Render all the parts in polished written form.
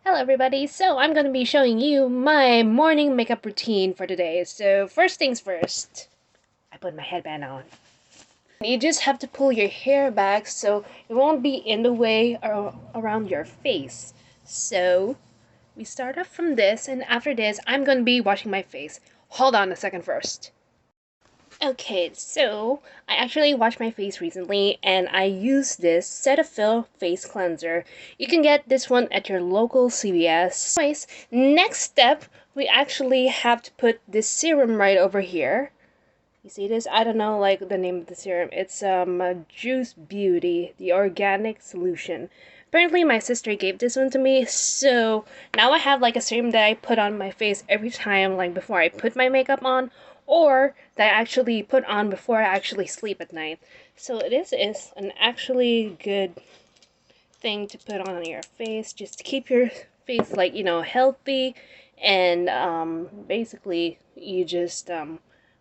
Hello everybody, so I'm going to be showing you my morning makeup routine for today. So first things first, I put my headband on. You just have to pull your hair back so it won't be in the way or around your face. So we start off from this, and after this I'm going to be washing my face. Hold on a second first. Okay, so I actually washed my face recently and I used this Cetaphil face cleanser. You can get this one at your local CVS. Anyways, next step, we actually have to put this serum right over here. You see this? I don't know like the name of the serum. It's Juice Beauty, the organic solution. Apparently my sister gave this one to me, so now I have like a serum that I put on my face every time, like before I put my makeup on, or that I actually put on before I actually sleep at night. So this is an actually good thing to put on your face, just to keep your face like, healthy, and basically you just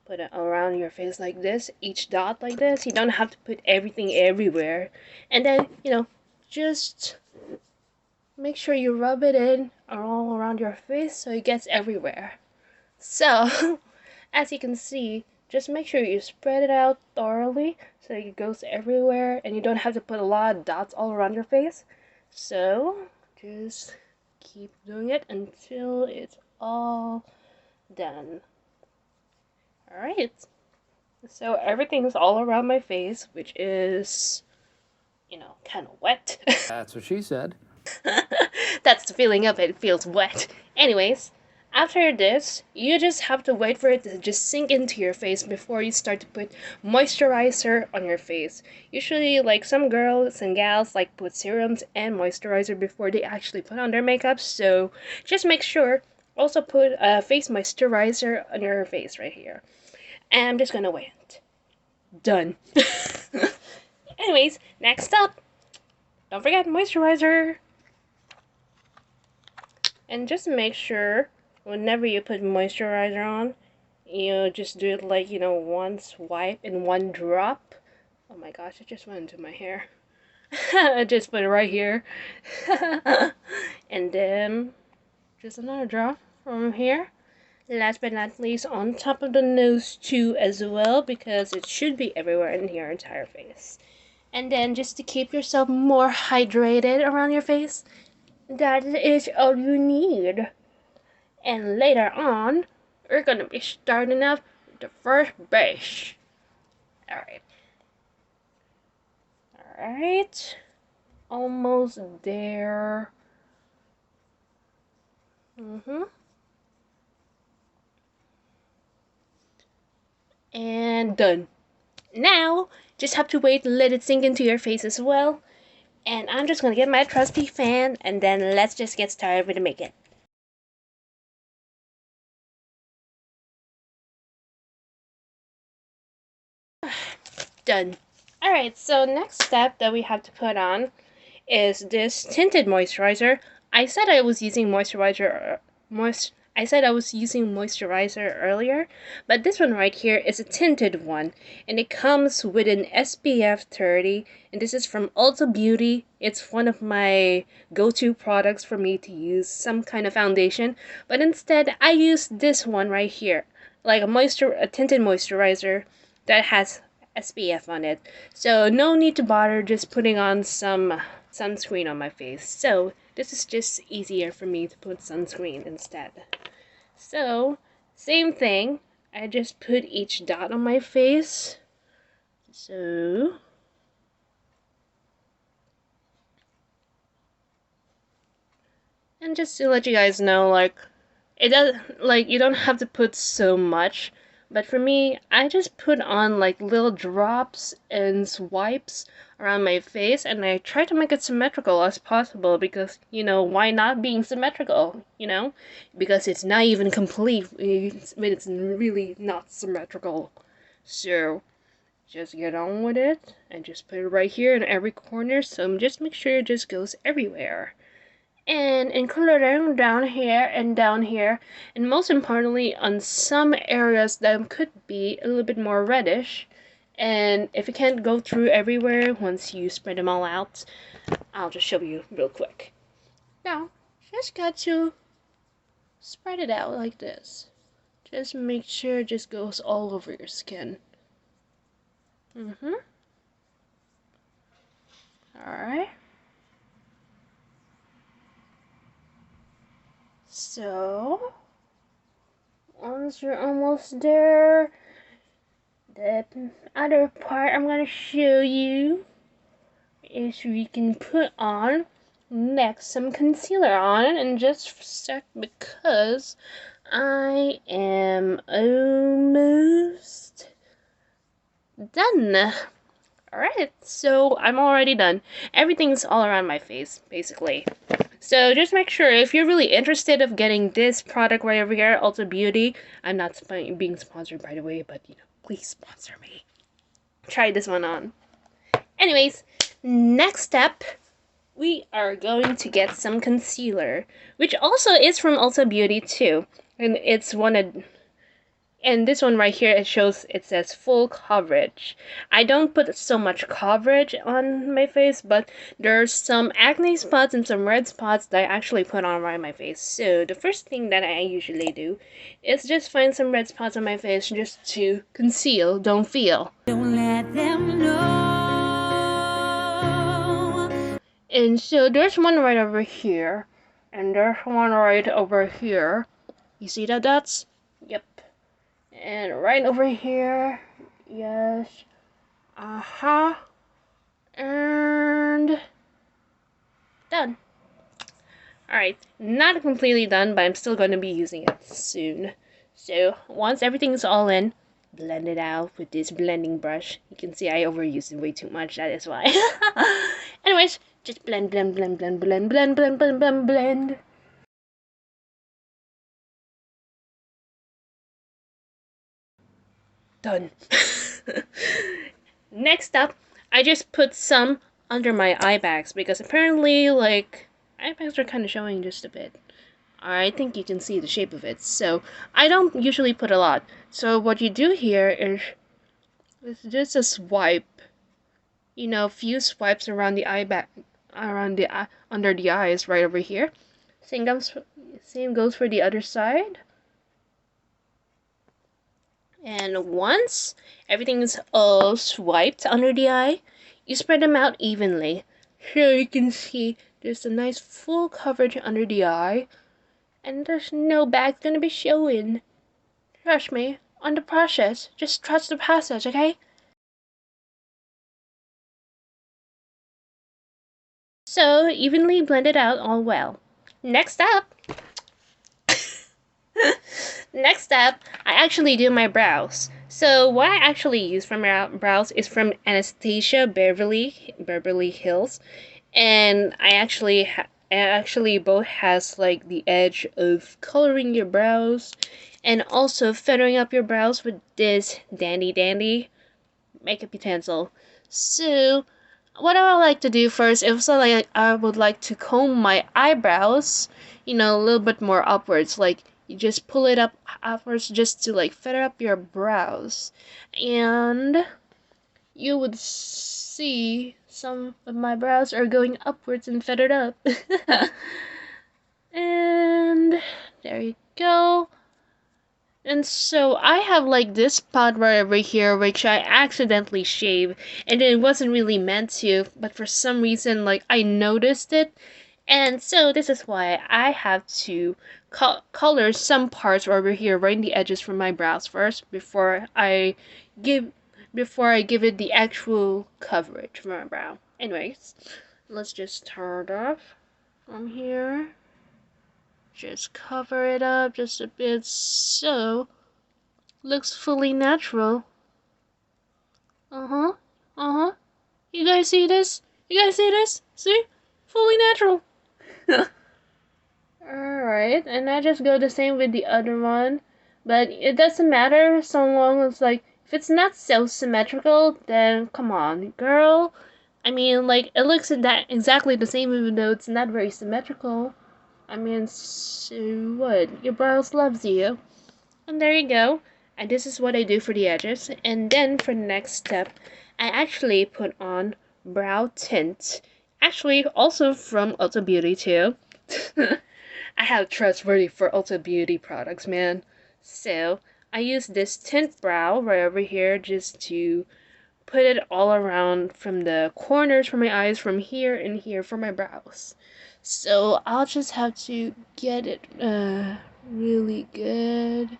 put it around your face like this, each dot like this. You don't have to put everything everywhere. And then, just make sure you rub it in all around your face so it gets everywhere. So, as you can see, just make sure you spread it out thoroughly so it goes everywhere and you don't have to put a lot of dots all around your face. So, just keep doing it until it's all done. Alright, so everything's all around my face, which is, kind of wet. That's what she said. That's the feeling of it, feels wet. Anyways, after this, you just have to wait for it to just sink into your face before you start to put moisturizer on your face. Usually, like some girls and gals like put serums and moisturizer before they actually put on their makeup, so just make sure. Also put a face moisturizer on your face right here. And I'm just gonna wait. Done. Anyways, next up, don't forget moisturizer. And just make sure whenever you put moisturizer on, you just do it like, one swipe and one drop. Oh my gosh, it just went into my hair. I just put it right here. And then just another drop from here. Last but not least, on top of the nose too as well, because it should be everywhere in your entire face. And then just to keep yourself more hydrated around your face, that is all you need. And later on, we're gonna be starting off with the first base. Alright. Alright. Almost there. And done. Now, just have to wait and let it sink into your face as well. And I'm just gonna get my trusty fan, and then let's just get started with the makeup. Done. Alright, so next step that we have to put on is this tinted moisturizer. I said I was using moisturizer earlier, but this one right here is a tinted one, and it comes with an SPF 30, and this is from Ulta Beauty. It's one of my go-to products for me to use some kind of foundation, but instead I use this one right here, like a tinted moisturizer that has SPF on it. So no need to bother just putting on some sunscreen on my face. So this is just easier for me to put sunscreen instead. So same thing, I just put each dot on my face. So and just to let you guys know, like, it does, like, you don't have to put so much, but for me, I just put on like little drops and swipes around my face, and I try to make it symmetrical as possible, because, why not being symmetrical, because it's not even complete when it's really not symmetrical. So just get on with it and just put it right here in every corner, so just make sure it just goes everywhere. And including down here and down here, and most importantly on some areas that could be a little bit more reddish. And if it can't go through everywhere once you spread them all out, I'll just show you real quick. Now, just got to spread it out like this. Just make sure it just goes all over your skin. Alright. So, once you're almost there, the other part I'm going to show you is we can put on next some concealer on in just a sec because I am almost done. Alright, so I'm already done. Everything's all around my face, basically. So just make sure, if you're really interested of getting this product right over here, Ulta Beauty, I'm not being sponsored by the way, but you know, please sponsor me. Try this one on. Anyways, next step, we are going to get some concealer, which also is from Ulta Beauty too. And it's and this one right here, it says full coverage. I don't put so much coverage on my face, but there's some acne spots and some red spots that I actually put on right on my face. So the first thing that I usually do is just find some red spots on my face just to conceal, don't feel. Don't let them know. And so there's one right over here, and there's one right over here. You see the dots? Yep. And right over here, yes, and done. Alright, not completely done, but I'm still going to be using it soon. So, once everything's all in, blend it out with this blending brush. You can see I overused it way too much, that is why. Anyways, just blend, blend, blend, blend, blend, blend, blend, blend, blend, blend. Done. Next up, I just put some under my eye bags because apparently, like, eye bags are kind of showing just a bit. I think you can see the shape of it. So I don't usually put a lot. So what you do here is just a swipe. You know, a few swipes around the eye bag, around the under the eyes, right over here. Same goes for the other side. And once everything is all swiped under the eye, you spread them out evenly. So you can see there's a nice full coverage under the eye. And there's no bags gonna be showing. Trust me on the process. Just trust the process, okay? So evenly blend it out all well. Next up, I actually do my brows. So what I actually use for my brows is from Anastasia Beverly Hills, and I actually both has like the edge of coloring your brows and also feathering up your brows with this dandy makeup utensil. So what I would like to do first is I would like to comb my eyebrows, you know, a little bit more upwards. Like you just pull it up upwards just to like feather up your brows, and you would see some of my brows are going upwards and feathered up. And there you go. And so I have like this spot right over here which I accidentally shaved, and it wasn't really meant to, but for some reason like I noticed it, and so this is why I have to color some parts over here right in the edges from my brows first before I give it the actual coverage for my brow. Anyways, let's just start off from here. Just cover it up just a bit so looks fully natural. Uh-huh. You guys see this? See? Fully natural. Alright, and I just go the same with the other one. But it doesn't matter so long as like if it's not so symmetrical, then come on, girl. I mean, like it looks exactly the same even though it's not very symmetrical. I mean, so what? Your brows loves you. And there you go. And this is what I do for the edges. And then for the next step, I actually put on brow tint. Actually, also from Ulta Beauty too. have trustworthy for Ulta Beauty products, man. So I use this tint brow right over here just to put it all around from the corners for my eyes, from here and here for my brows. So I'll just have to get it really good,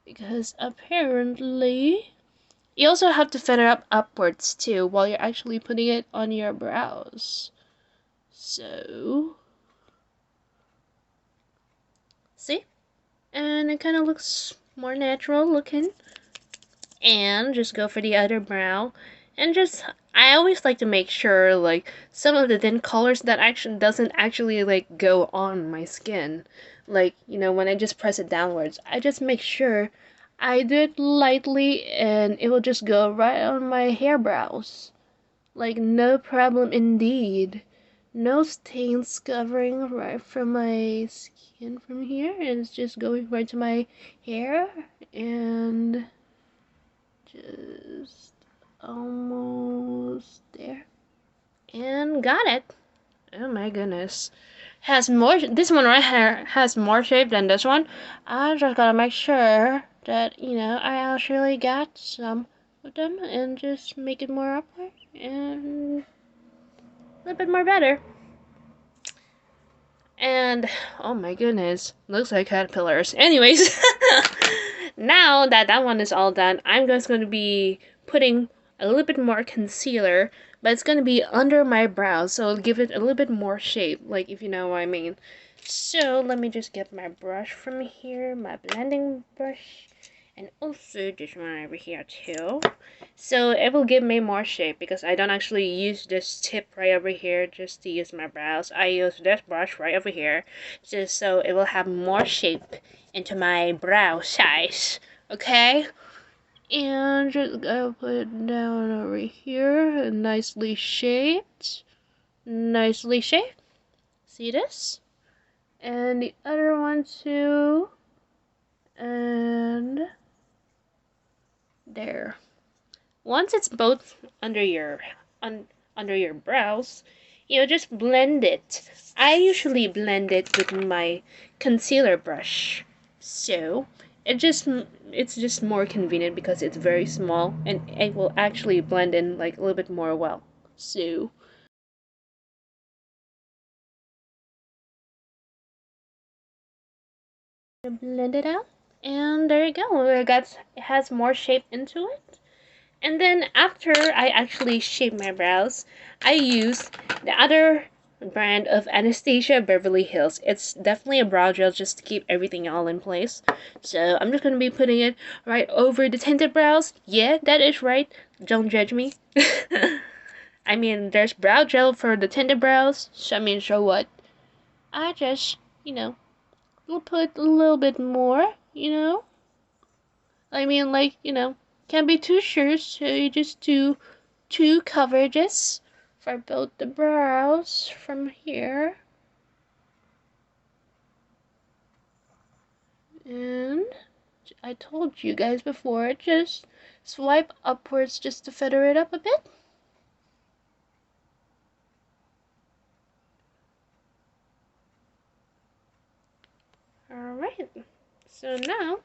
because apparently you also have to feather up upwards too while you're actually putting it on your brows. So see? And it kind of looks more natural looking. And just go for the other brow, and just I always like to make sure like some of the thin colors that actually doesn't actually like go on my skin, like, you know, when I just press it downwards, I just make sure I do it lightly and it will just go right on my hair brows, like no problem indeed. No stains covering right from my skin from here, and it's just going right to my hair, and just almost there, and got it. Oh my goodness, has more, this one right here has more shape than this one. I just gotta make sure that, you know, I actually got some of them and just make it more upward and a little bit more better. And oh my goodness, looks like caterpillars. Anyways, now that that one is all done, I'm just going to be putting a little bit more concealer, but it's going to be under my brows, so it'll give it a little bit more shape, like, if you know what I mean. So let me just get my brush from here, my blending brush, and also this one over here too. So it will give me more shape, because I don't actually use this tip right over here just to use my brows. I use this brush right over here just so it will have more shape into my brow size. Okay? And just gotta put it down over here, nicely shaped. Nicely shaped. See this? And the other one too. And there. Once it's both under your under your brows, you know, just blend it. I usually blend it with my concealer brush, so it's just more convenient because it's very small and it will actually blend in like a little bit more well. So blend it out, and there you go. It has more shape into it. And then after I actually shape my brows, I use the other brand of Anastasia Beverly Hills. It's definitely a brow gel just to keep everything all in place. So I'm just going to be putting it right over the tinted brows. Yeah, that is right. Don't judge me. I mean, there's brow gel for the tinted brows. So I mean, so what? I just, you know, will put a little bit more, you know. I mean, like, you know, can't be too sure, so you just do two coverages for both the brows from here. And I told you guys before, just swipe upwards just to feather it up a bit. Alright, so now,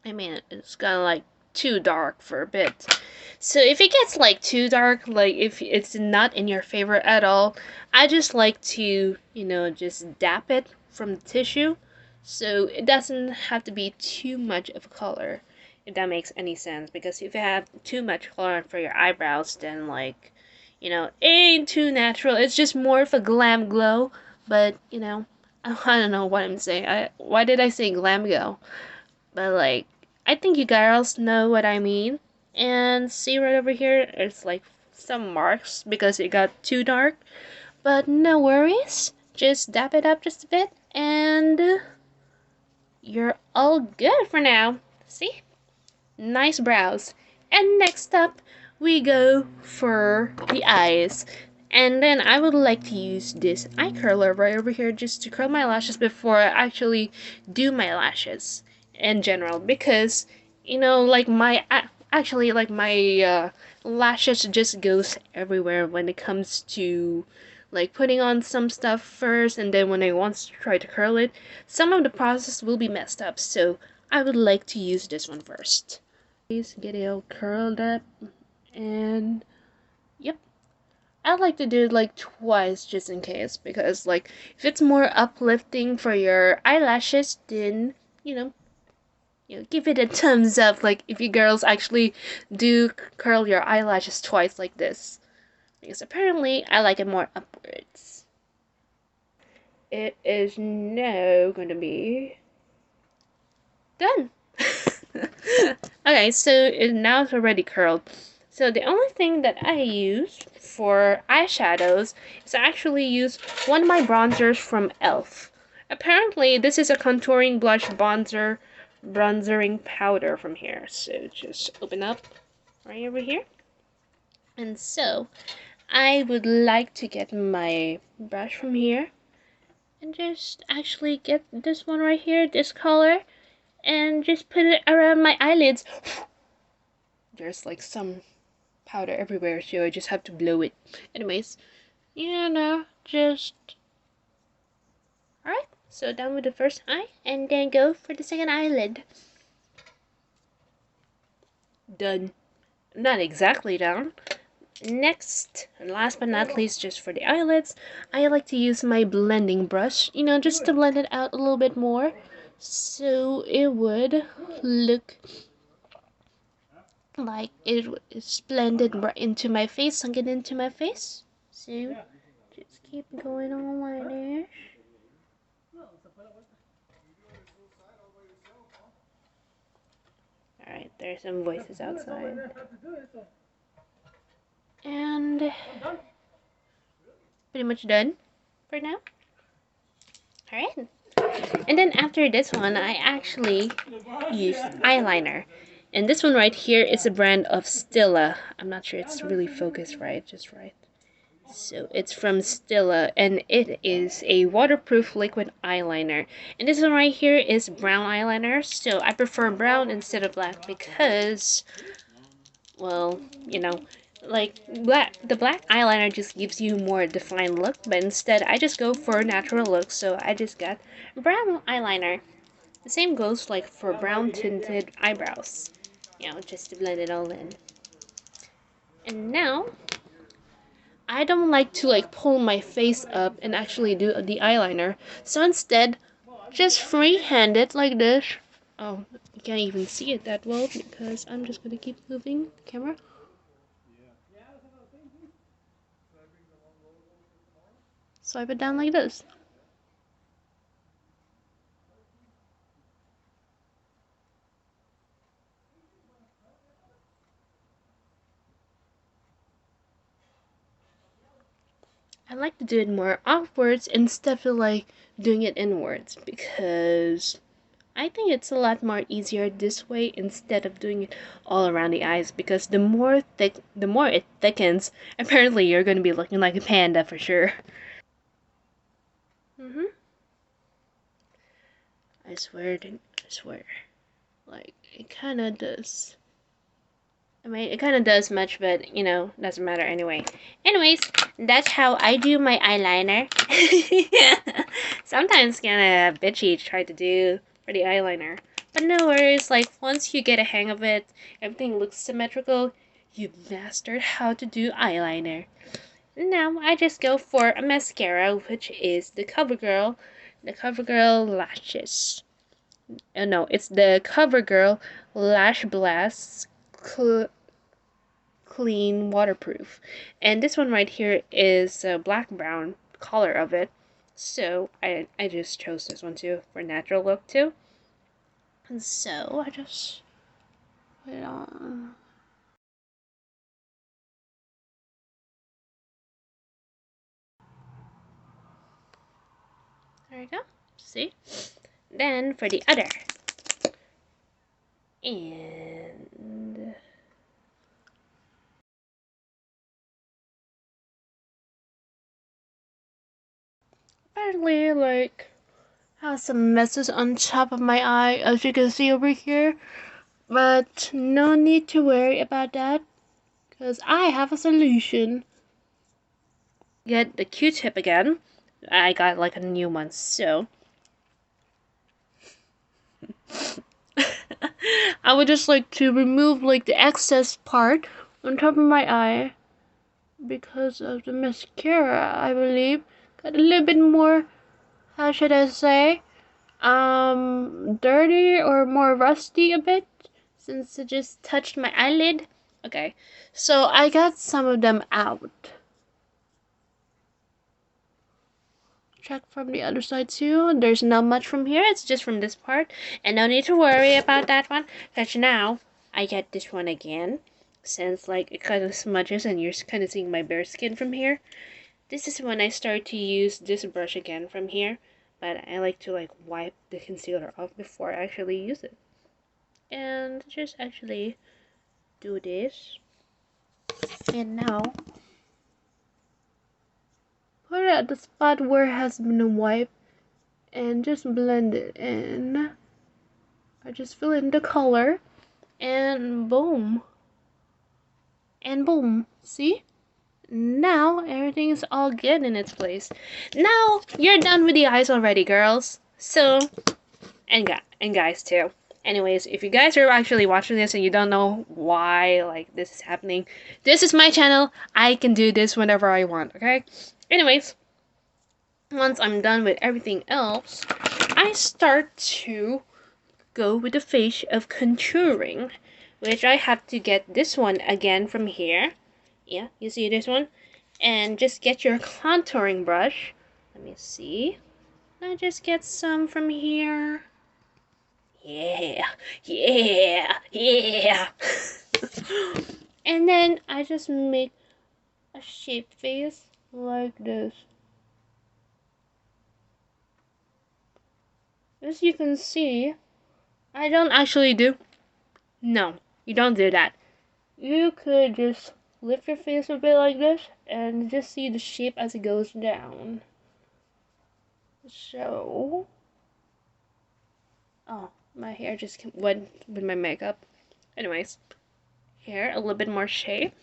I mean, it's kind of like too dark for a bit. So if it gets like too dark, like if it's not in your favor at all, I just like to, you know, just dap it from the tissue, so it doesn't have to be too much of a color, if that makes any sense. Because if you have too much color for your eyebrows, then like, you know, it ain't too natural. It's just more of a glam glow. But you know, I don't know what I'm saying. Why did I say glam glow? But like, I think you girls know what I mean. And see right over here, it's like some marks because it got too dark. But no worries, just dap it up just a bit and you're all good for now. See? Nice brows. And next up, we go for the eyes. And then I would like to use this eye curler right over here just to curl my lashes before I actually do my lashes in general. Because, you know, like my, lashes just goes everywhere when it comes to like putting on some stuff first, and then when I want to try to curl it, some of the process will be messed up, so I would like to use this one first. Please get it all curled up, and yep. I like to do it like twice just in case, because like if it's more uplifting for your eyelashes, then give it a thumbs up. Like if you girls actually do curl your eyelashes twice like this, because apparently I like it more upwards. It is now going to be done. Okay, so now it's already curled. So the only thing that I use for eyeshadows is I actually use one of my bronzers from e.l.f. Apparently, this is a contouring blush bronzering powder from here. So just open up right over here. And so, I would like to get my brush from here and just actually get this one right here, this color, and just put it around my eyelids. There's like some powder everywhere, so I just have to blow it. Anyways, just... Alright, so done with the first eye, and then go for the second eyelid. Done. Not exactly done. Next, and last but not least, just for the eyelids, I like to use my blending brush, just to blend it out a little bit more, so it would look like it is blended right into my face, sunk it into my face. So, just keep going on like this. Alright, there's some voices outside. And pretty much done for now. Alright. And then after this one, I actually used eyeliner. And this one right here is a brand of Stila. I'm not sure it's really focused right, just right. So it's from Stila, and it is a waterproof liquid eyeliner. And this one right here is brown eyeliner, so I prefer brown instead of black because, well, like the black eyeliner just gives you more defined look, but instead I just go for a natural look, so I just got brown eyeliner. The same goes like for brown tinted eyebrows, just to blend it all in. And now I don't like to like pull my face up and actually do the eyeliner, so instead just freehand it like this. Oh, you can't even see it that well because I'm just gonna keep moving the camera. Swipe it down like this. I like to do it more outwards instead of like doing it inwards, because I think it's a lot more easier this way instead of doing it all around the eyes, because the more it thickens, apparently you're going to be looking like a panda for sure. I swear, like it kind of does. I mean, it kind of does much, but doesn't matter anyway. Anyways, that's how I do my eyeliner. Sometimes kind of bitchy to try to do for the eyeliner, but no worries. Like once you get a hang of it, everything looks symmetrical. You've mastered how to do eyeliner. Now I just go for a mascara, which is the CoverGirl Lashes. Oh no, it's the CoverGirl Lash Blast Clean Waterproof, and this one right here is a black brown color of it, so I just chose this one too for natural look too. And so I just put it on. There we go. See? Then for the other, and apparently like has some messes on top of my eye, as you can see over here, but no need to worry about that because I have a solution. get the Q-tip again. I got like a new one, so I would just like to remove like the excess part on top of my eye because of the mascara, I believe. Got a little bit more, how should I say, dirty or more rusty a bit since it just touched my eyelid. Okay, so I got some of them out. Check from the other side too. There's not much from here, it's just from this part, and no need to worry about that one because now I get this one again since like it kind of smudges and you're kind of seeing my bare skin from here. This is when I start to use this brush again from here, but I like to like wipe the concealer off before I actually use it. And just actually do this. And now put it at the spot where it has been wiped and just blend it in. I just fill in the color and boom. And boom. See? Now everything is all good in its place. Now you're done with the eyes already, girls. So, and guys too. Anyways, if you guys are actually watching this and you don't know why like this is happening, this is my channel. I can do this whenever I want, okay? Anyways, once I'm done with everything else, I start to go with the phase of contouring, which I have to get this one again from here. Yeah, you see this one? And just get your contouring brush. Let me see. I just get some from here. Yeah, yeah, yeah. And then I just make a shape face like this. As you can see, I don't actually do. No, you don't do that. You could just lift your face a bit like this and just see the shape as it goes down. So, oh, my hair just went with my makeup. Anyways, here, a little bit more shape.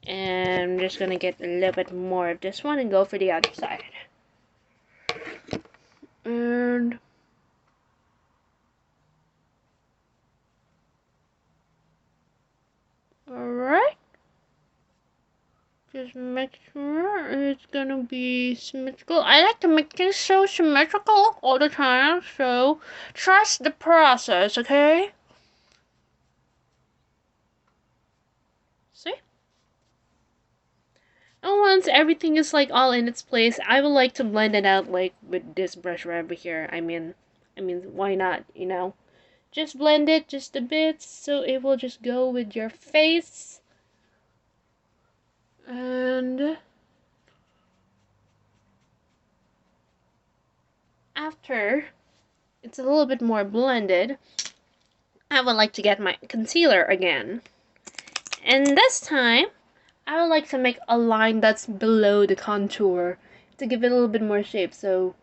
And I'm just gonna get a little bit more of this one and go for the other side. And alright. Just make sure it's gonna be symmetrical. I like to make things so symmetrical all the time, so trust the process, okay? See? And once everything is like all in its place, I would like to blend it out like with this brush right over here. I mean, why not, you know? Just blend it just a bit so it will just go with your face. And after it's a little bit more blended, I would like to get my concealer again. And this time, I would like to make a line that's below the contour to give it a little bit more shape. So,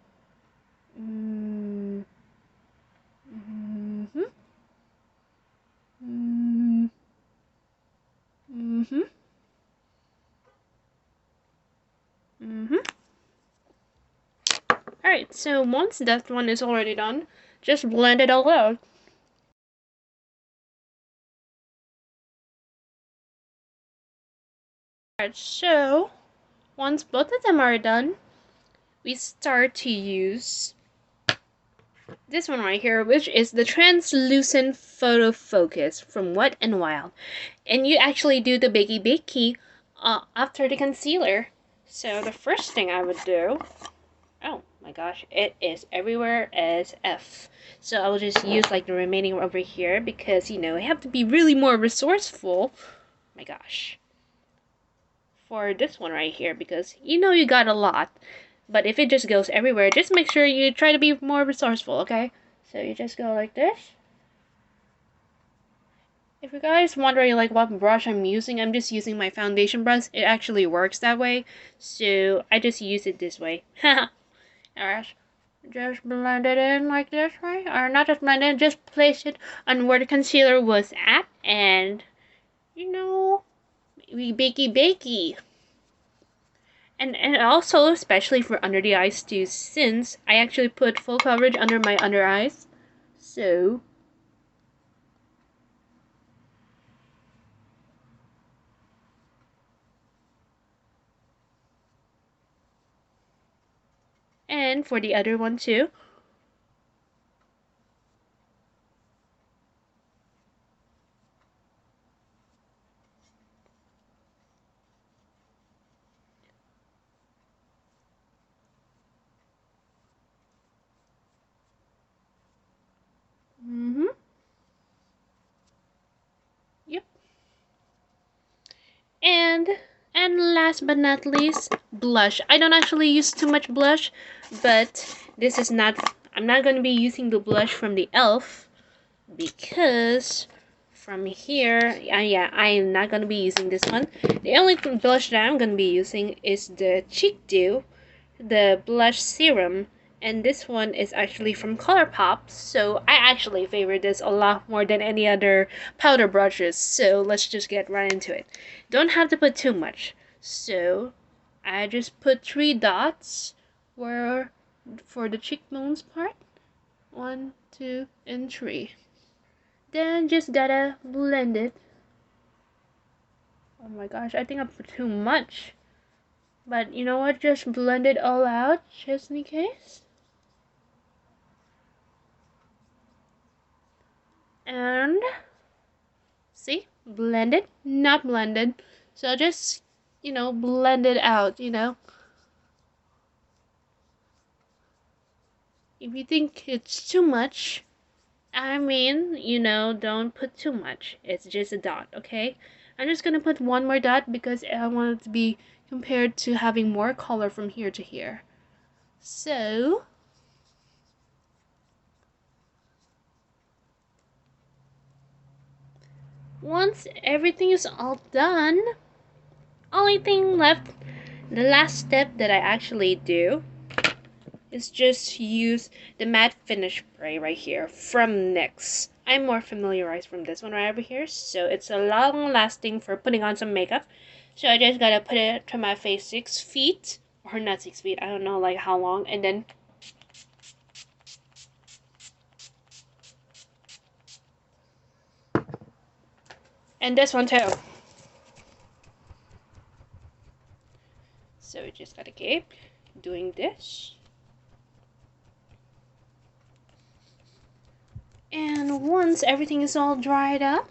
Alright, so once that one is already done, just blend it all out. Alright, so once both of them are done, we start to use this one right here, which is the translucent photo focus from Wet n Wild. And you actually do the bakey after the concealer. So the first thing I would do, oh my gosh, it is everywhere as F. So I will just use like the remaining over here because, you know, I have to be really more resourceful. My gosh. For this one right here because you know you got a lot. But if it just goes everywhere, just make sure you try to be more resourceful, okay? So you just go like this. If you guys wondering like what brush I'm just using my foundation brush. It actually works that way. So I just use it this way. Alright. Just blend it in like this, right? Or not just blend it, just place it on where the concealer was at. And, you know, we bakey. And also, especially for under the eyes too, since I actually put full coverage under my under eyes. So, and for the other one too. Yep. And last but not least, blush. I don't actually use too much blush, but this is not, I'm not going to be using the blush from the e.l.f. because from here, yeah, I am not going to be using this one. The only blush that I'm going to be using is the Cheek Dew, the blush serum, and this one is actually from ColourPop, so I actually favor this a lot more than any other powder brushes, so let's just get right into it. Don't have to put too much, so I just put 3 dots for the cheekbones part. 1, 2, and 3. Then just gotta blend it. Oh my gosh, I think I put too much. But you know what, just blend it all out, just in case. And see, blended, not blended. So just, blend it out, If you think it's too much, don't put too much. It's just a dot, okay? I'm just gonna put one more dot because I want it to be compared to having more color from here to here. So, once everything is all done, only thing left, the last step that I actually do is just use the matte finish spray right here from NYX. I'm more familiarized from this one right over here, so it's a long lasting for putting on some makeup. So I just gotta put it to my face 6 feet, or not 6 feet, I don't know like how long, and then this one too. So we just gotta keep doing this. And once everything is all dried up,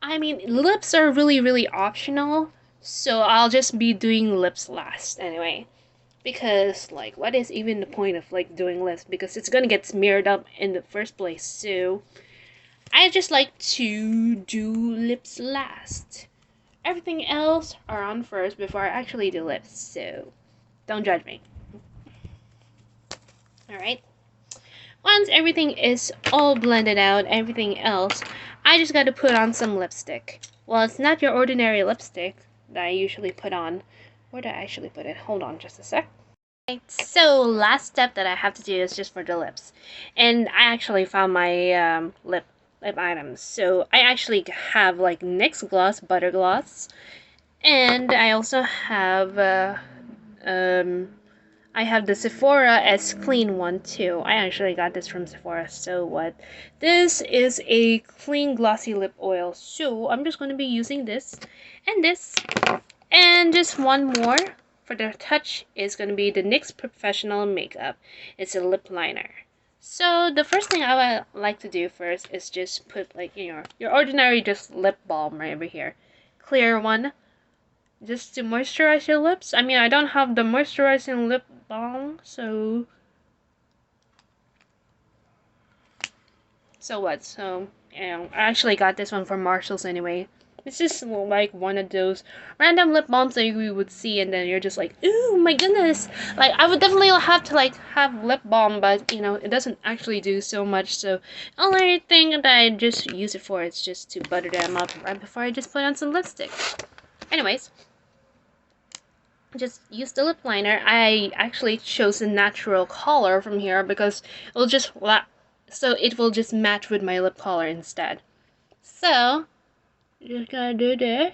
lips are really optional, so I'll just be doing lips last anyway. Because, like, what is even the point of, like, doing lips? Because it's gonna get smeared up in the first place, so I just like to do lips last. Everything else are on first before I actually do lips, so don't judge me. Alright? Once everything is all blended out, everything else, I just gotta put on some lipstick. Well, it's not your ordinary lipstick that I usually put on. Where did I actually put it? Hold on just a sec. Right, so last step that I have to do is just for the lips. And I actually found my lip items. So I actually have like NYX gloss, butter gloss. And I also have I have the Sephora S Clean one too. I actually got this from Sephora, so what? This is a clean glossy lip oil. So I'm just going to be using this, and just one more for the touch is going to be the NYX Professional Makeup. It's a lip liner. So the first thing I would like to do first is just put like, your ordinary just lip balm right over here. Clear one. Just to moisturize your lips. I don't have the moisturizing lip balm, so what? So, I actually got this one from Marshalls anyway. It's just like one of those random lip balms that you would see, and then you're just like, ooh, my goodness! Like, I would definitely have to like have lip balm, but it doesn't actually do so much. So, only thing that I just use it for is just to butter them up right before I just put on some lipstick. Anyways, just use the lip liner. I actually chose a natural color from here because it will just match with my lip color instead. So just gonna do this,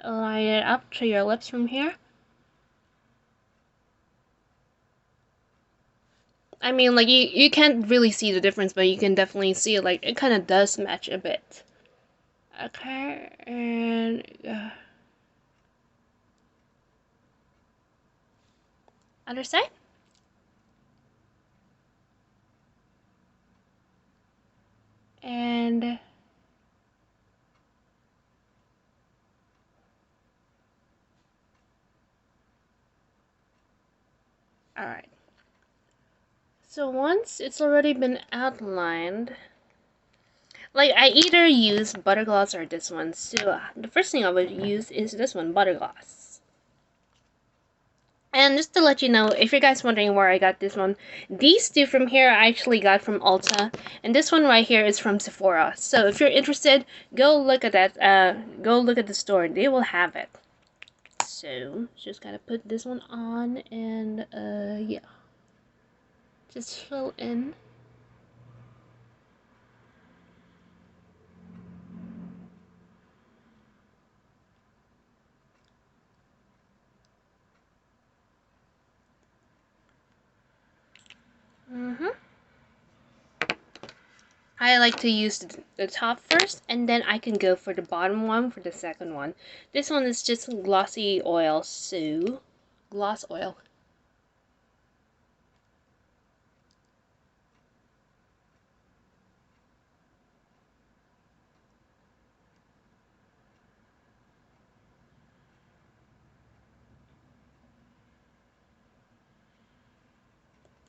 line it up to your lips from here, I mean, like, you can't really see the difference, but you can definitely see, like, it kind of does match a bit. Okay, and other side. And alright. So once it's already been outlined, like, I either use butter gloss or this one. So the first thing I would use is this one, butter gloss. And just to let you know, if you guys wondering where I got this one, these two from here I actually got from Ulta, and this one right here is from Sephora. So if you're interested, go look at that. Go look at the store. They will have it. So just gotta put this one on, and yeah, just fill in. I like to use the top first, and then I can go for the bottom one for the second one. This one is just glossy oil, so gloss oil.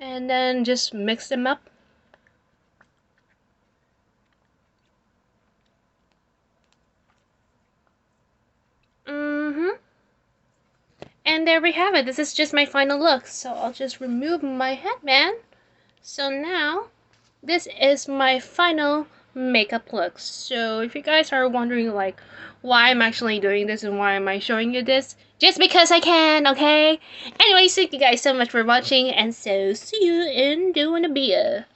And then just mix them up. And there we have it. This is just my final look. So I'll just remove my headband. So now, this is my final makeup look. So if you guys are wondering like why I'm actually doing this and why am I showing you this, just because I can, okay? Anyways, thank you guys so much for watching, and so see you in doing a beer.